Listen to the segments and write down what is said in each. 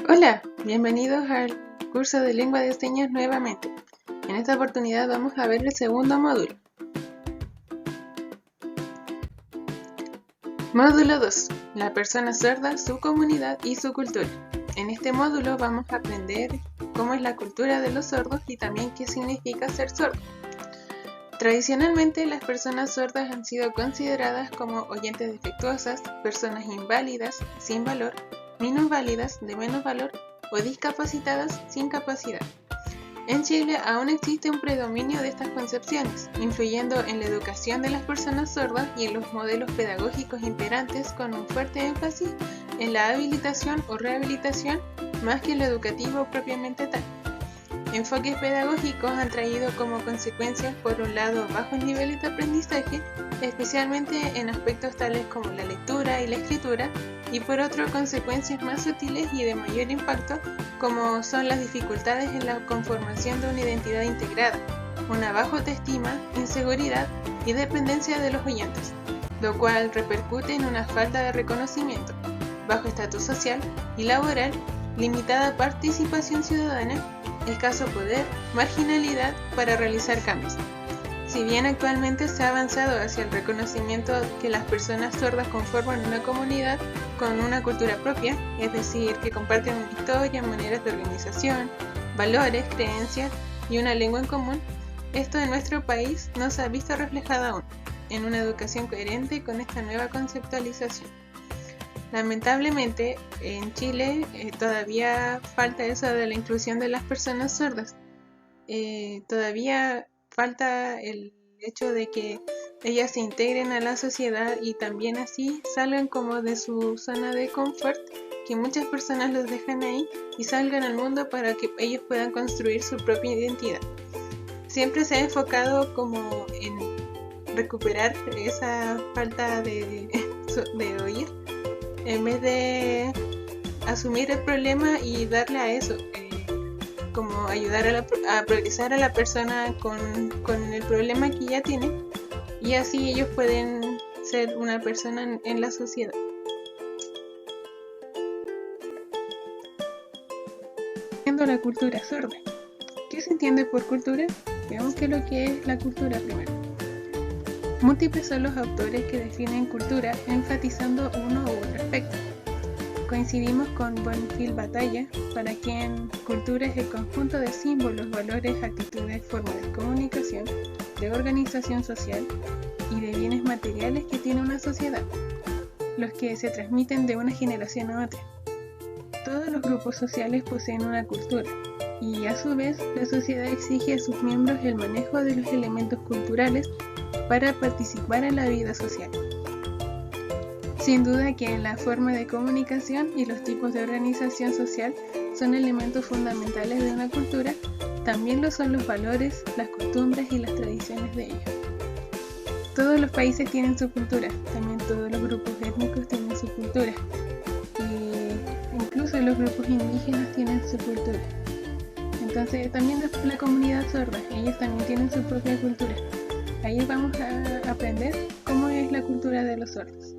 Hola, bienvenidos al curso de lengua de señas nuevamente. En esta oportunidad vamos a ver el segundo módulo. Módulo 2. La persona sorda, su comunidad y su cultura. En este módulo vamos a aprender cómo es la cultura de los sordos y también qué significa ser sordo. Tradicionalmente, las personas sordas han sido consideradas como oyentes defectuosas, personas inválidas, sin valor, minusválidas, de menos valor o discapacitadas, sin capacidad. En Chile aún existe un predominio de estas concepciones, influyendo en la educación de las personas sordas y en los modelos pedagógicos imperantes con un fuerte énfasis en la habilitación o rehabilitación más que en lo educativo propiamente tal. Enfoques pedagógicos han traído como consecuencias, por un lado, bajos niveles de aprendizaje, especialmente en aspectos tales como la lectura y la escritura, y por otro, consecuencias más sutiles y de mayor impacto, como son las dificultades en la conformación de una identidad integrada, una baja autoestima, inseguridad y dependencia de los oyentes, lo cual repercute en una falta de reconocimiento, bajo estatus social y laboral, limitada participación ciudadana, escaso poder, marginalidad para realizar cambios. Si bien actualmente se ha avanzado hacia el reconocimiento que las personas sordas conforman una comunidad con una cultura propia, es decir, que comparten una historia, maneras de organización, valores, creencias y una lengua en común, esto en nuestro país no se ha visto reflejado aún en una educación coherente con esta nueva conceptualización. Lamentablemente, en Chile todavía falta eso de la inclusión de las personas sordas. Todavía falta el hecho de que ellas se integren a la sociedad y también así salgan como de su zona de confort, que muchas personas los dejan ahí y salgan al mundo para que ellos puedan construir su propia identidad. Siempre se ha enfocado como en recuperar esa falta de oír, en vez de asumir el problema y darle a eso, como ayudar a progresar a la persona con el problema que ya tiene, y así ellos pueden ser una persona en la sociedad. La cultura sorda. ¿Qué se entiende por cultura? Veamos qué es lo que es la cultura primero. Múltiples son los autores que definen cultura enfatizando uno u otro aspecto. Coincidimos con Bonfil Batalla, para quien cultura es el conjunto de símbolos, valores, actitudes, formas de comunicación, de organización social y de bienes materiales que tiene una sociedad, los que se transmiten de una generación a otra. Todos los grupos sociales poseen una cultura, y a su vez la sociedad exige a sus miembros el manejo de los elementos culturales para participar en la vida social. Sin duda que la forma de comunicación y los tipos de organización social son elementos fundamentales de una cultura, también lo son los valores, las costumbres y las tradiciones de ellos. Todos los países tienen su cultura, también todos los grupos étnicos tienen su cultura, e incluso los grupos indígenas tienen su cultura. Entonces también la comunidad sorda, ellos también tienen su propia cultura. Ahí vamos a aprender cómo es la cultura de los sordos.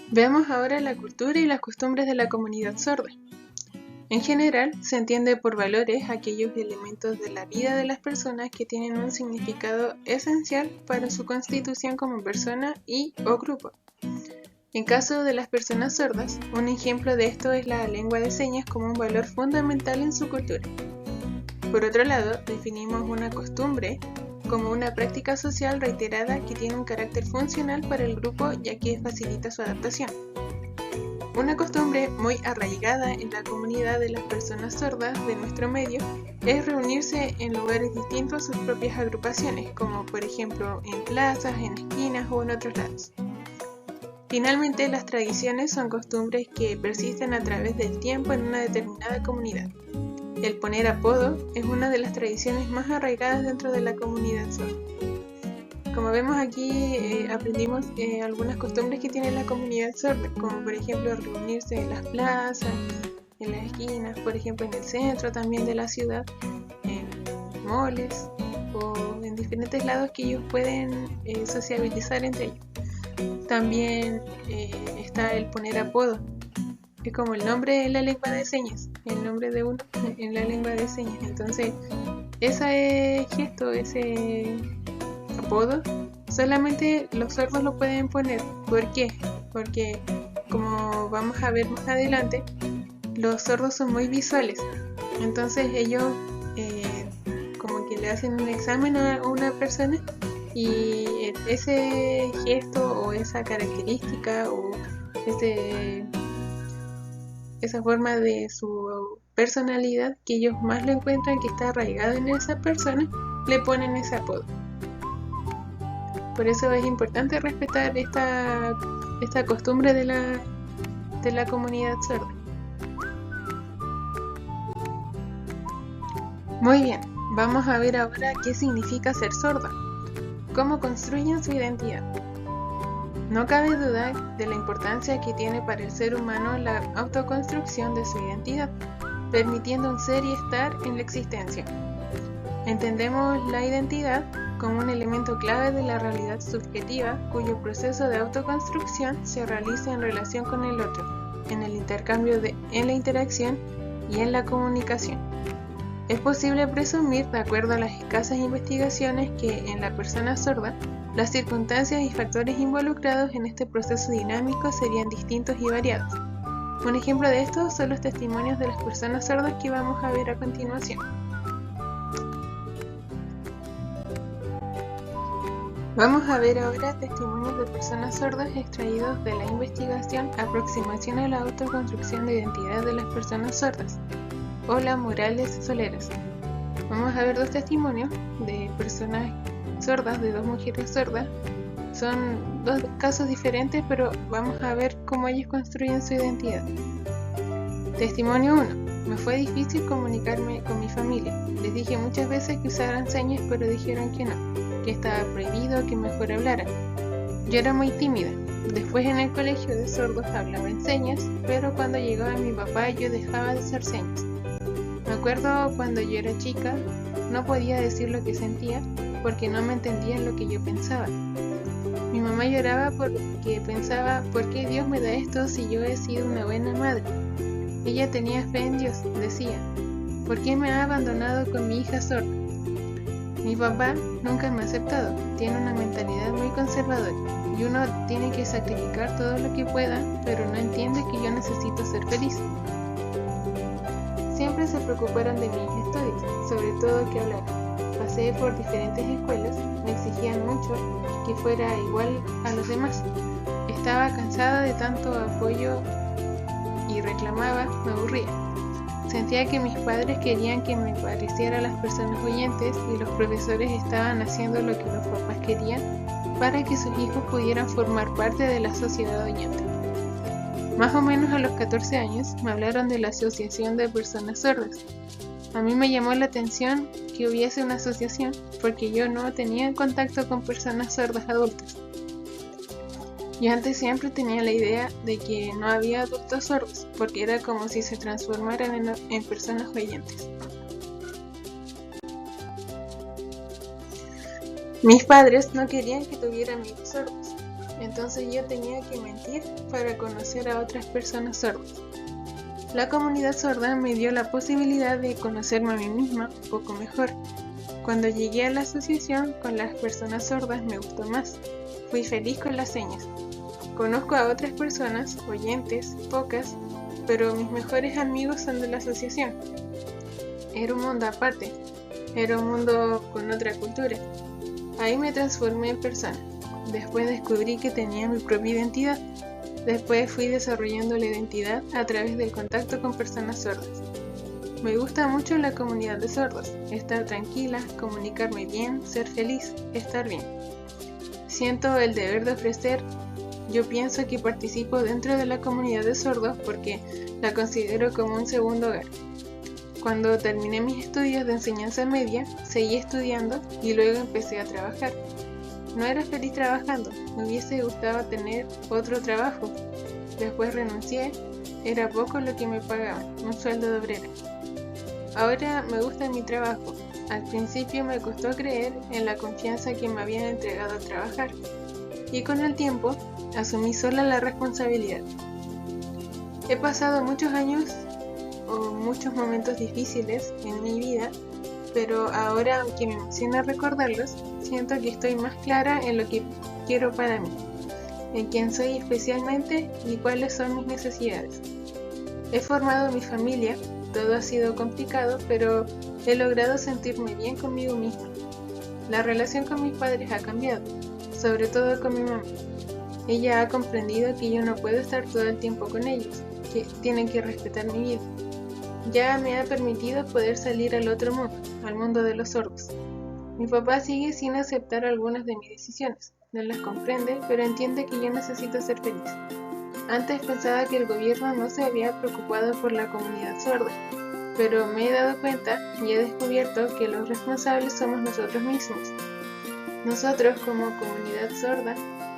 Veamos ahora la cultura y las costumbres de la comunidad sorda. En general, se entiende por valores aquellos elementos de la vida de las personas que tienen un significado esencial para su constitución como persona y o grupo. En caso de las personas sordas, un ejemplo de esto es la lengua de señas como un valor fundamental en su cultura. Por otro lado, definimos una costumbre como una práctica social reiterada que tiene un carácter funcional para el grupo ya que facilita su adaptación. Una costumbre muy arraigada en la comunidad de las personas sordas de nuestro medio es reunirse en lugares distintos a sus propias agrupaciones, como por ejemplo en plazas, en esquinas o en otros lados. Finalmente, las tradiciones son costumbres que persisten a través del tiempo en una determinada comunidad. El poner apodo es una de las tradiciones más arraigadas dentro de la comunidad sorda. Como vemos aquí, aprendimos algunas costumbres que tiene la comunidad sorda, como por ejemplo reunirse en las plazas, en las esquinas, por ejemplo en el centro también de la ciudad, en moles o en diferentes lados que ellos pueden sociabilizar entre ellos. También está el poner apodo. Es como el nombre en la lengua de señas, el nombre de uno en la lengua de señas. Entonces, ese gesto, ese apodo, solamente los sordos lo pueden poner. ¿Por qué? Porque, como vamos a ver más adelante, los sordos son muy visuales. Entonces ellos como que le hacen un examen a una persona y ese gesto o esa característica o esa forma de su personalidad que ellos más lo encuentran que está arraigado en esa persona, le ponen ese apodo. Por eso es importante respetar esta costumbre de la comunidad sorda. Muy bien, vamos a ver ahora qué significa ser sorda. ¿Cómo construyen su identidad? No cabe duda de la importancia que tiene para el ser humano la autoconstrucción de su identidad, permitiendo un ser y estar en la existencia. Entendemos la identidad como un elemento clave de la realidad subjetiva, cuyo proceso de autoconstrucción se realiza en relación con el otro, en el intercambio, en la interacción y en la comunicación. Es posible presumir, de acuerdo a las escasas investigaciones, que en la persona sorda, las circunstancias y factores involucrados en este proceso dinámico serían distintos y variados. Un ejemplo de esto son los testimonios de las personas sordas que vamos a ver a continuación. Vamos a ver ahora testimonios de personas sordas extraídos de la investigación Aproximación a la autoconstrucción de identidad de las personas sordas. Hola Morales Soleras. Vamos a ver dos testimonios de personas sordas, de dos mujeres sordas. Son dos casos diferentes, pero vamos a ver cómo ellos construyen su identidad. Testimonio 1. Me fue difícil comunicarme con mi familia. Les dije muchas veces que usaran señas, pero dijeron que no, que estaba prohibido, que mejor hablaran. Yo era muy tímida. Después en el colegio de sordos hablaba en señas, pero cuando llegaba mi papá yo dejaba de hacer señas. Me acuerdo cuando yo era chica, no podía decir lo que sentía porque no me entendía lo que yo pensaba. Mi mamá lloraba porque pensaba, ¿por qué Dios me da esto si yo he sido una buena madre? Ella tenía fe en Dios, decía, ¿por qué me ha abandonado con mi hija sorda? Mi papá nunca me ha aceptado, tiene una mentalidad muy conservadora y uno tiene que sacrificar todo lo que pueda, pero no entiende que yo necesito ser feliz. Siempre se preocuparon de mis estudios, sobre todo que hablara. Pasé por diferentes escuelas, me exigían mucho que fuera igual a los demás. Estaba cansada de tanto apoyo y reclamaba, me aburría. Sentía que mis padres querían que me pareciera a las personas oyentes y los profesores estaban haciendo lo que los papás querían para que sus hijos pudieran formar parte de la sociedad oyente. Más o menos a los 14 años me hablaron de la Asociación de Personas Sordas. A mí me llamó la atención que hubiese una asociación porque yo no tenía contacto con personas sordas adultas. Yo antes siempre tenía la idea de que no había adultos sordos porque era como si se transformaran en personas oyentes. Mis padres no querían que tuviera amigos sordos. Entonces yo tenía que mentir para conocer a otras personas sordas. La comunidad sorda me dio la posibilidad de conocerme a mí misma un poco mejor. Cuando llegué a la asociación con las personas sordas me gustó más. Fui feliz con las señas. Conozco a otras personas, oyentes, pocas, pero mis mejores amigos son de la asociación. Era un mundo aparte, era un mundo con otra cultura. Ahí me transformé en persona. Después descubrí que tenía mi propia identidad. Después fui desarrollando la identidad a través del contacto con personas sordas. Me gusta mucho la comunidad de sordos, estar tranquila, comunicarme bien, ser feliz, estar bien. Siento el deber de ofrecer. Yo pienso que participo dentro de la comunidad de sordos porque la considero como un segundo hogar. Cuando terminé mis estudios de enseñanza media, seguí estudiando y luego empecé a trabajar. No era feliz trabajando, me hubiese gustado tener otro trabajo. Después renuncié, era poco lo que me pagaban, un sueldo de obrera. Ahora me gusta mi trabajo. Al principio me costó creer en la confianza que me habían entregado a trabajar. Y con el tiempo asumí sola la responsabilidad. He pasado muchos años o muchos momentos difíciles en mi vida, pero ahora, aunque me emociona recordarlos, siento que estoy más clara en lo que quiero para mí, en quién soy especialmente y cuáles son mis necesidades. He formado mi familia, todo ha sido complicado, pero he logrado sentirme bien conmigo misma. La relación con mis padres ha cambiado, sobre todo con mi mamá. Ella ha comprendido que yo no puedo estar todo el tiempo con ellos, que tienen que respetar mi vida. Ya me ha permitido poder salir al otro mundo, al mundo de los sordos. Mi papá sigue sin aceptar algunas de mis decisiones, no las comprende, pero entiende que yo necesito ser feliz. Antes pensaba que el gobierno no se había preocupado por la comunidad sorda, pero me he dado cuenta y he descubierto que los responsables somos nosotros mismos. Nosotros, como comunidad sorda,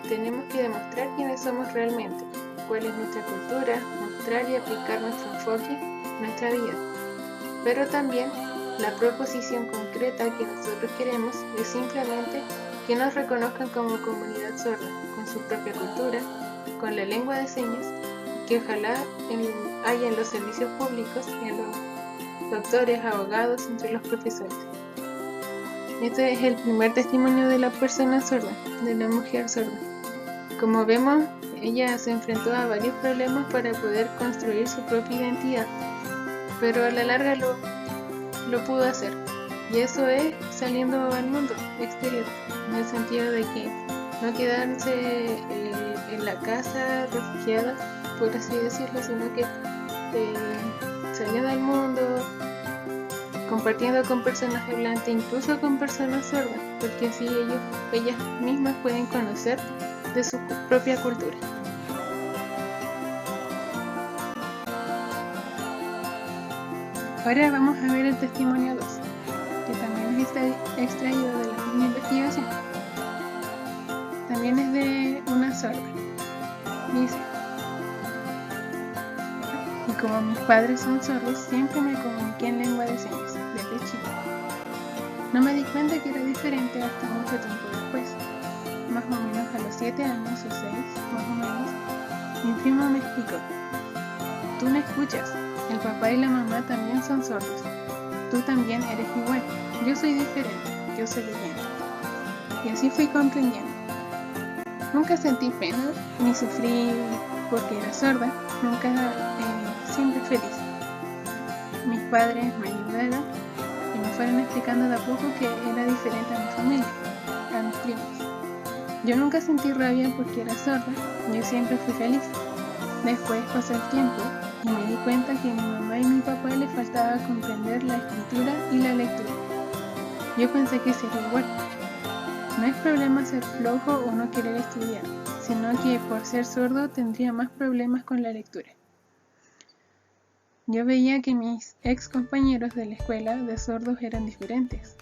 tenemos que demostrar quiénes somos realmente, cuál es nuestra cultura, mostrar y aplicar nuestro enfoque, nuestra vida. Pero también la proposición concreta que nosotros queremos es simplemente que nos reconozcan como comunidad sorda, con su propia cultura, con la lengua de señas, que ojalá haya en los servicios públicos, en los doctores, abogados, entre los profesores. Este es el primer testimonio de la persona sorda, de la mujer sorda. Como vemos, ella se enfrentó a varios problemas para poder construir su propia identidad, pero a la larga lo pudo hacer. Y eso es saliendo al mundo exterior, en el sentido de que no quedarse en la casa refugiada, por así decirlo, sino que saliendo al mundo, compartiendo con personas hablantes, incluso con personas sordas, porque así ellas mismas pueden conocer de su propia cultura. Ahora vamos a ver el testimonio 2, que también es extraído de la misma investigación. También es de una sorda. Dice: y como mis padres son sordos, siempre me comuniqué en lengua de señas, desde chico. No me di cuenta que era diferente hasta mucho tiempo después. Más o menos a los 7 años o 6, más o menos, mi primo me explicó: tú me escuchas, el papá y la mamá también son sordos. Tú también eres igual, yo soy diferente, yo soy oyente. Y así fui comprendiendo. Nunca sentí pena, ni sufrí porque era sorda, nunca, siempre feliz. Mis padres me ayudaron y me fueron explicando de a poco que era diferente a mi familia, a mis primos. Yo nunca sentí rabia porque era sorda, yo siempre fui feliz. Después pasó el tiempo y me di cuenta que a mi mamá y mi papá les faltaba comprender la escritura y la lectura. Yo pensé que sería igual. No es problema ser flojo o no querer estudiar, sino que por ser sordo tendría más problemas con la lectura. Yo veía que mis ex compañeros de la escuela de sordos eran diferentes.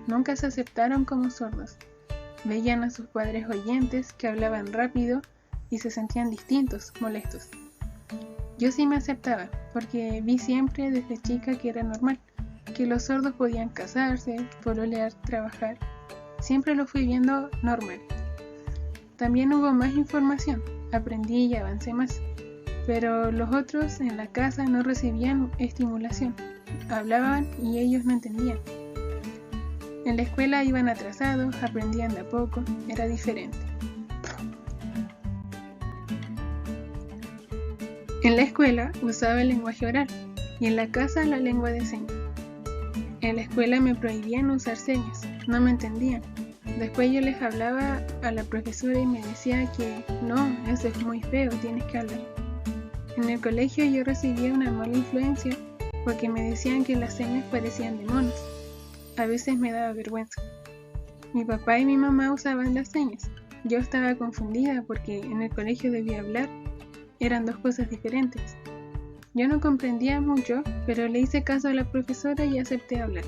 Nunca se aceptaron como sordos. Veían a sus padres oyentes que hablaban rápido y se sentían distintos, molestos. Yo sí me aceptaba, porque vi siempre desde chica que era normal, que los sordos podían casarse, pololear, trabajar. Siempre lo fui viendo normal. También hubo más información, aprendí y avancé más. Pero los otros en la casa no recibían estimulación, hablaban y ellos no entendían. En la escuela iban atrasados, aprendían de a poco, era diferente. En la escuela usaba el lenguaje oral y en la casa la lengua de señas. En la escuela me prohibían usar señas, no me entendían. Después yo les hablaba a la profesora y me decía que no, eso es muy feo, tienes que hablar. En el colegio yo recibía una mala influencia porque me decían que las señas parecían de monos. A veces me daba vergüenza. Mi papá y mi mamá usaban las señas. Yo estaba confundida porque en el colegio debía hablar. Eran dos cosas diferentes. Yo no comprendía mucho, pero le hice caso a la profesora y acepté hablar.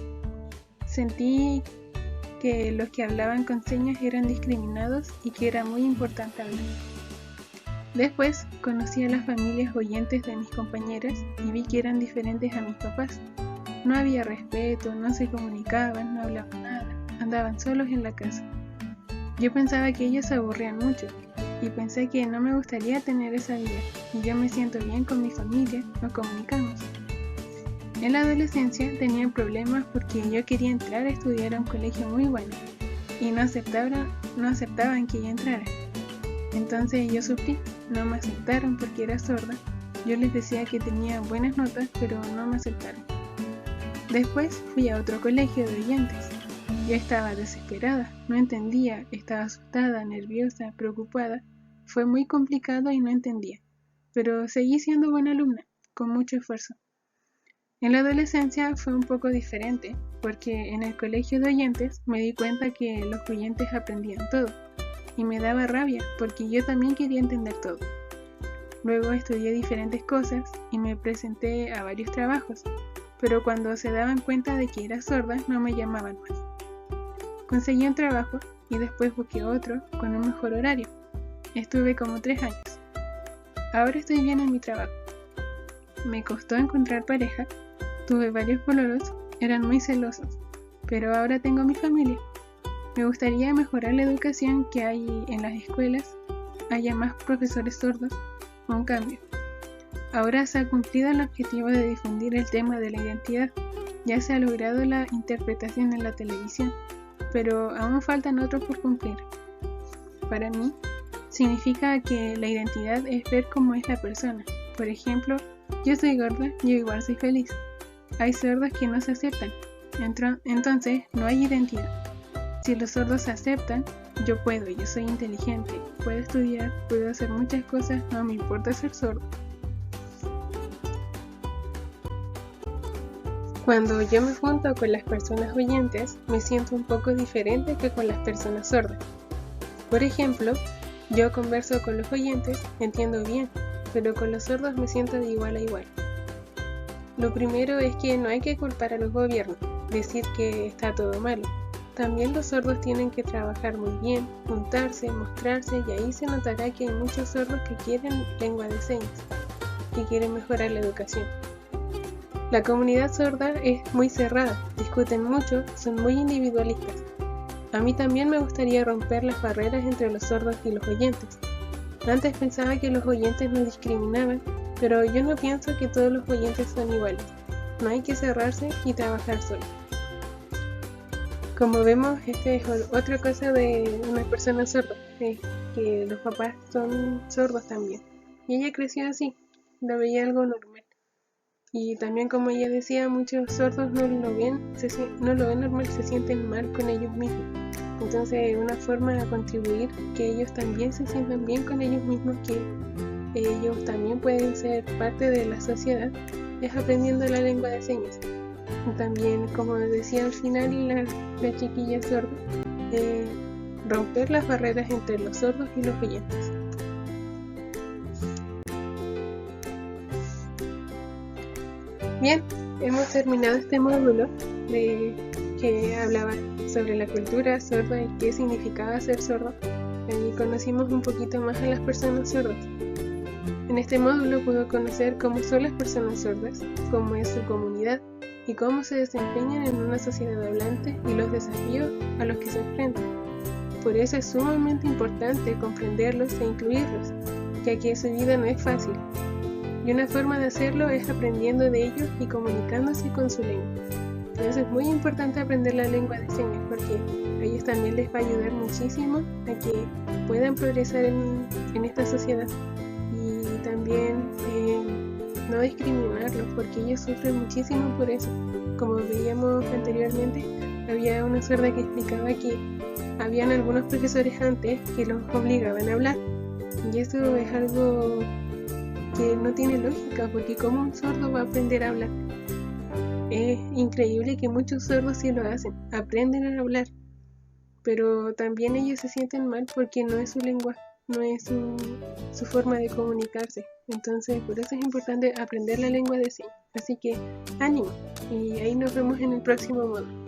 Sentí que los que hablaban con señas eran discriminados y que era muy importante hablar. Después conocí a las familias oyentes de mis compañeras y vi que eran diferentes a mis papás. No había respeto, no se comunicaban, no hablaban nada, andaban solos en la casa. Yo pensaba que ellos se aburrían mucho, y pensé que no me gustaría tener esa vida y yo me siento bien con mi familia, nos comunicamos. En la adolescencia tenía problemas porque yo quería entrar a estudiar a un colegio muy bueno y no aceptaban que yo entrara. Entonces yo sufrí, no me aceptaron porque era sorda. Yo les decía que tenía buenas notas, pero no me aceptaron. Después fui a otro colegio de oyentes. Yo estaba desesperada, no entendía, estaba asustada, nerviosa, preocupada. Fue muy complicado y no entendía, pero seguí siendo buena alumna, con mucho esfuerzo. En la adolescencia fue un poco diferente, porque en el colegio de oyentes me di cuenta que los oyentes aprendían todo, y me daba rabia porque yo también quería entender todo. Luego estudié diferentes cosas y me presenté a varios trabajos, pero cuando se daban cuenta de que era sorda no me llamaban más. Conseguí un trabajo y después busqué otro con un mejor horario. Estuve como 3 años. Ahora estoy bien en mi trabajo. Me costó encontrar pareja, tuve varios pololos, eran muy celosos, pero ahora tengo mi familia. Me gustaría mejorar la educación que hay en las escuelas, haya más profesores sordos, un cambio. Ahora se ha cumplido el objetivo de difundir el tema de la identidad, ya se ha logrado la interpretación en la televisión, pero aún faltan otros por cumplir. Para mí, significa que la identidad es ver cómo es la persona. Por ejemplo, yo soy gorda, yo igual soy feliz. Hay sordos que no se aceptan, entonces no hay identidad. Si los sordos se aceptan, yo puedo, yo soy inteligente, puedo estudiar, puedo hacer muchas cosas, no me importa ser sordo. Cuando yo me junto con las personas oyentes, me siento un poco diferente que con las personas sordas. Por ejemplo, yo converso con los oyentes, entiendo bien, pero con los sordos me siento de igual a igual. Lo primero es que no hay que culpar a los gobiernos, decir que está todo malo. También los sordos tienen que trabajar muy bien, juntarse, mostrarse y ahí se notará que hay muchos sordos que quieren lengua de señas, que quieren mejorar la educación. La comunidad sorda es muy cerrada, discuten mucho, son muy individualistas. A mí también me gustaría romper las barreras entre los sordos y los oyentes. Antes pensaba que los oyentes nos discriminaban, pero yo no pienso que todos los oyentes son iguales. No hay que cerrarse y trabajar solo. Como vemos, esta es otra cosa de una persona sorda, que los papás son sordos también. Y ella creció así, lo veía algo normal. Y también, como ella decía, muchos sordos no lo ven normal, se sienten mal con ellos mismos. Entonces, una forma de contribuir que ellos también se sientan bien con ellos mismos, que ellos también pueden ser parte de la sociedad, es aprendiendo la lengua de señas. Y también, como decía al final la chiquilla sorda, romper las barreras entre los sordos y los oyentes. Bien, hemos terminado este módulo que hablaba sobre la cultura sorda y qué significaba ser sordo. Y conocimos un poquito más a las personas sordas. En este módulo pudo conocer cómo son las personas sordas, cómo es su comunidad y cómo se desempeñan en una sociedad hablante y los desafíos a los que se enfrentan. Por eso es sumamente importante comprenderlos e incluirlos, ya que su vida no es fácil. Y una forma de hacerlo es aprendiendo de ellos y comunicándose con su lengua. Entonces es muy importante aprender la lengua de señas porque a ellos también les va a ayudar muchísimo a que puedan progresar en esta sociedad. Y también no discriminarlos porque ellos sufren muchísimo por eso. Como veíamos anteriormente, había una sorda que explicaba que habían algunos profesores antes que los obligaban a hablar. Y eso es algo que no tiene lógica, porque ¿cómo un sordo va a aprender a hablar? Es increíble que muchos sordos sí lo hacen, aprenden a hablar, pero también ellos se sienten mal porque no es su lengua, no es su forma de comunicarse. Entonces, por eso es importante aprender la lengua de señas. Así que, ánimo, y ahí nos vemos en el próximo módulo.